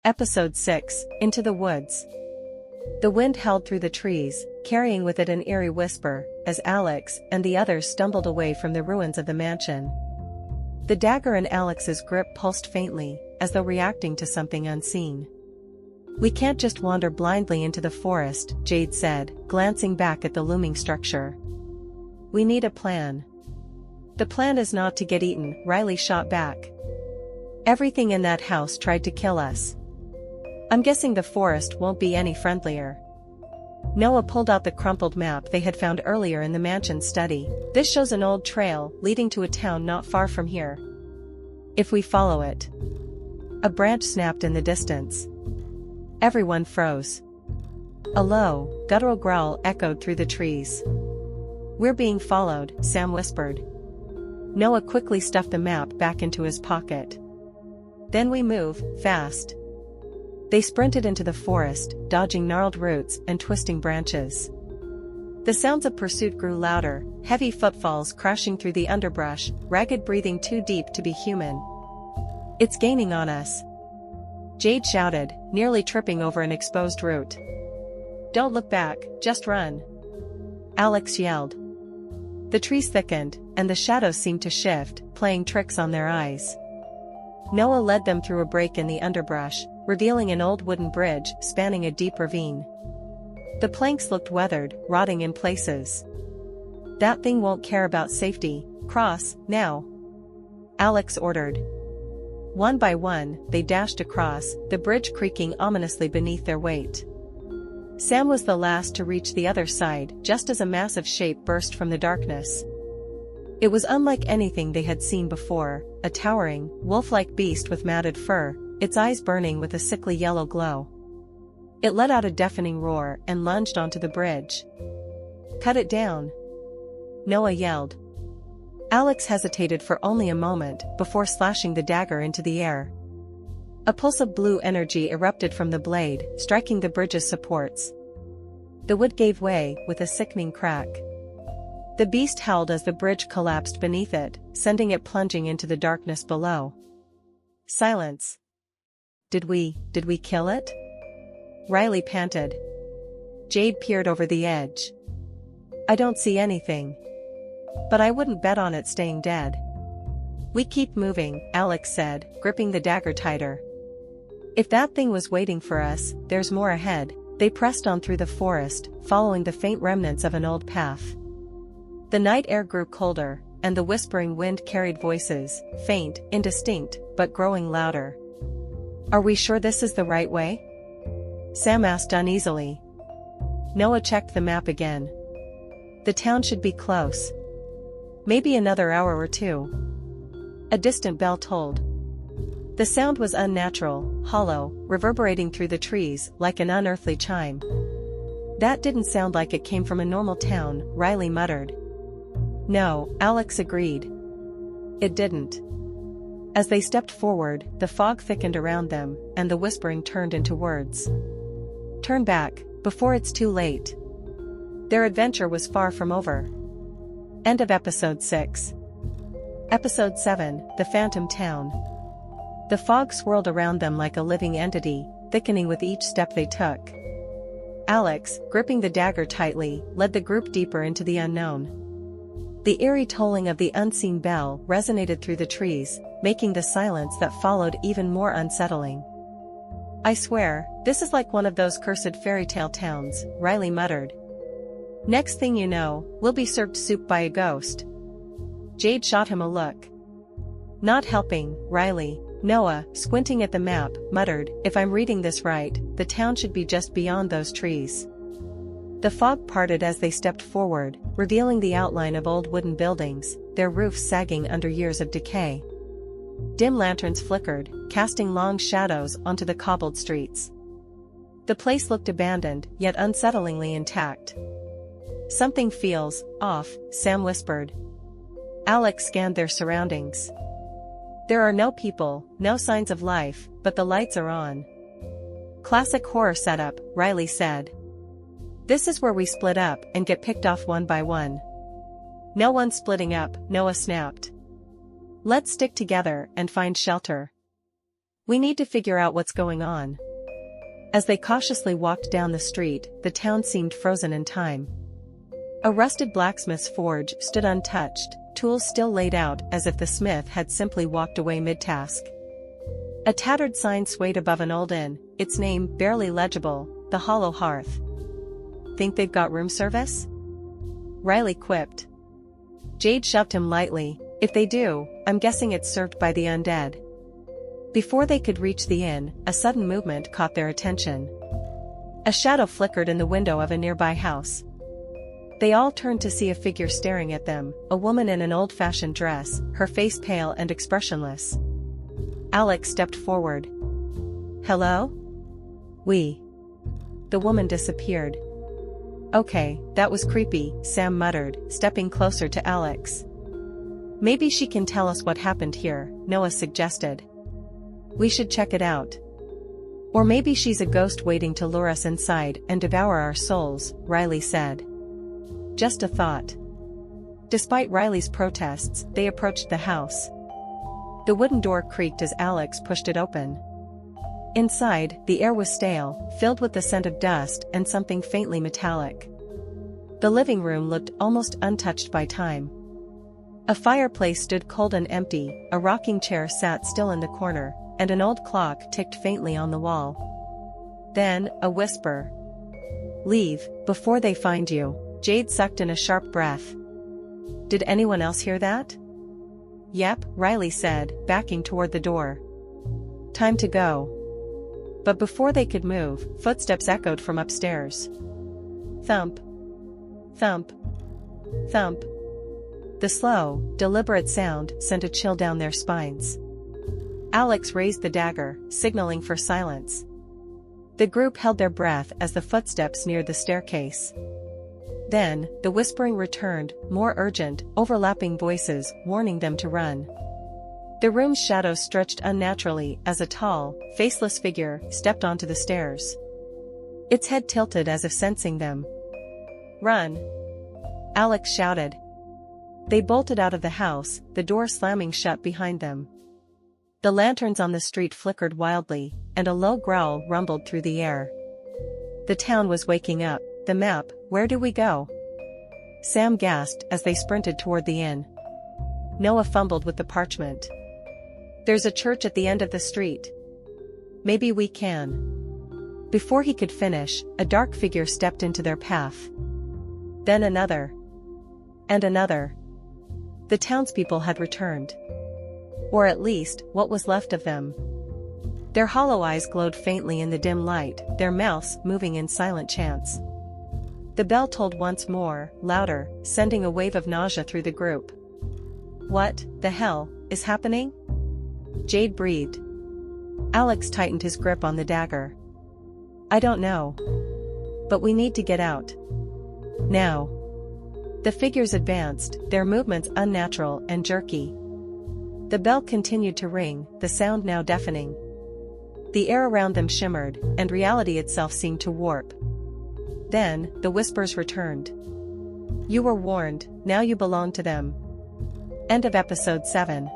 Episode 6, Into the Woods. The wind howled through the trees, carrying with it an eerie whisper, as Alex and the others stumbled away from the ruins of the mansion. The dagger in Alex's grip pulsed faintly, as though reacting to something unseen. "We can't just wander blindly into the forest," Jade said, glancing back at the looming structure. "We need a plan." "The plan is not to get eaten," Riley shot back. "Everything in that house tried to kill us. I'm guessing the forest won't be any friendlier." Noah pulled out the crumpled map they had found earlier in the mansion study. "This shows an old trail leading to a town not far from here. If we follow it." A branch snapped in the distance. Everyone froze. A low, guttural growl echoed through the trees. "We're being followed," Sam whispered. Noah quickly stuffed the map back into his pocket. "Then we move, fast." They sprinted into the forest, dodging gnarled roots and twisting branches. The sounds of pursuit grew louder, heavy footfalls crashing through the underbrush, ragged breathing too deep to be human. "It's gaining on us," Jade shouted, nearly tripping over an exposed root. "Don't look back, just run," Alex yelled. The trees thickened, and the shadows seemed to shift, playing tricks on their eyes. Noah led them through a break in the underbrush, revealing an old wooden bridge spanning a deep ravine. The planks looked weathered, rotting in places. "That thing won't care about safety. Cross, now," Alex ordered. One by one, they dashed across, the bridge creaking ominously beneath their weight. Sam was the last to reach the other side, just as a massive shape burst from the darkness. It was unlike anything they had seen before, a towering, wolf-like beast with matted fur, its eyes burning with a sickly yellow glow. It let out a deafening roar and lunged onto the bridge. "Cut it down," Noah yelled. Alex hesitated for only a moment before slashing the dagger into the air. A pulse of blue energy erupted from the blade, striking the bridge's supports. The wood gave way with a sickening crack. The beast howled as the bridge collapsed beneath it, sending it plunging into the darkness below. Silence. Did we kill it?" Riley panted. Jade peered over the edge. "I don't see anything. But I wouldn't bet on it staying dead." "We keep moving," Alex said, gripping the dagger tighter. "If that thing was waiting for us, there's more ahead." They pressed on through the forest, following the faint remnants of an old path. The night air grew colder, and the whispering wind carried voices, faint, indistinct, but growing louder. "Are we sure this is the right way?" Sam asked uneasily. Noah checked the map again. "The town should be close. Maybe another hour or two." A distant bell tolled. The sound was unnatural, hollow, reverberating through the trees like an unearthly chime. "That didn't sound like it came from a normal town," Riley muttered. "No," Alex agreed. "It didn't." As they stepped forward, the fog thickened around them, and the whispering turned into words. "Turn back, before it's too late." Their adventure was far from over. End of Episode 6. Episode 7, The Phantom Town. The fog swirled around them like a living entity, thickening with each step they took. Alex, gripping the dagger tightly, led the group deeper into the unknown. The eerie tolling of the unseen bell resonated through the trees, making the silence that followed even more unsettling. "I swear, this is like one of those cursed fairy tale towns," Riley muttered. "Next thing you know, we'll be served soup by a ghost." Jade shot him a look. "Not helping, Riley." Noah, squinting at the map, muttered, "If I'm reading this right, the town should be just beyond those trees." The fog parted as they stepped forward, revealing the outline of old wooden buildings, their roofs sagging under years of decay. Dim lanterns flickered, casting long shadows onto the cobbled streets. The place looked abandoned, yet unsettlingly intact. "Something feels off," Sam whispered. Alex scanned their surroundings. There are no people, no signs of life, but the lights are on. "Classic horror setup," Riley said. "This is where we split up and get picked off one by one." "No one's splitting up," Noah snapped. "Let's stick together and find shelter." We need to figure out what's going on. As they cautiously walked down the street, the town seemed frozen in time. A rusted blacksmith's forge stood untouched, tools still laid out as if the smith had simply walked away mid-task. A tattered sign swayed above an old inn, its name barely legible, the Hollow Hearth. Think they've got room service? Riley quipped. Jade shoved him lightly. If they do, I'm guessing it's served by the undead. Before they could reach the inn, a sudden movement caught their attention. A shadow flickered in the window of a nearby house. They all turned to see a figure staring at them, a woman in an old-fashioned dress, her face pale and expressionless. Alex stepped forward. Hello? The woman disappeared. Okay, that was creepy, Sam muttered, stepping closer to Alex. Maybe she can tell us what happened here, Noah suggested. We should check it out. Or maybe she's a ghost waiting to lure us inside and devour our souls, Riley said. Just a thought. Despite Riley's protests, they approached the house. The wooden door creaked as Alex pushed it open. Inside, the air was stale, filled with the scent of dust and something faintly metallic. The living room looked almost untouched by time. A fireplace stood cold and empty, a rocking chair sat still in the corner, and an old clock ticked faintly on the wall. Then, a whisper. Leave, before they find you. Jade sucked in a sharp breath. Did anyone else hear that? Yep, Riley said, backing toward the door. Time to go. But before they could move, footsteps echoed from upstairs. Thump. Thump. Thump. The slow, deliberate sound sent a chill down their spines. Alex raised the dagger, signaling for silence. The group held their breath as the footsteps neared the staircase. Then, the whispering returned, more urgent, overlapping voices warning them to run. The room's shadows stretched unnaturally as a tall, faceless figure stepped onto the stairs. Its head tilted as if sensing them. Run! Alex shouted. They bolted out of the house, the door slamming shut behind them. The lanterns on the street flickered wildly, and a low growl rumbled through the air. The town was waking up. The map, where do we go? Sam gasped as they sprinted toward the inn. Noah fumbled with the parchment. There's a church at the end of the street. Maybe we can. Before he could finish, a dark figure stepped into their path. Then another. And another. The townspeople had returned. Or at least, what was left of them. Their hollow eyes glowed faintly in the dim light, their mouths moving in silent chants. The bell tolled once more, louder, sending a wave of nausea through the group. What the hell is happening? Jade breathed. Alex tightened his grip on the dagger. I don't know. But we need to get out. Now. The figures advanced, their movements unnatural and jerky. The bell continued to ring, the sound now deafening. The air around them shimmered, and reality itself seemed to warp. Then, the whispers returned. You were warned, now you belong to them. End of episode 7.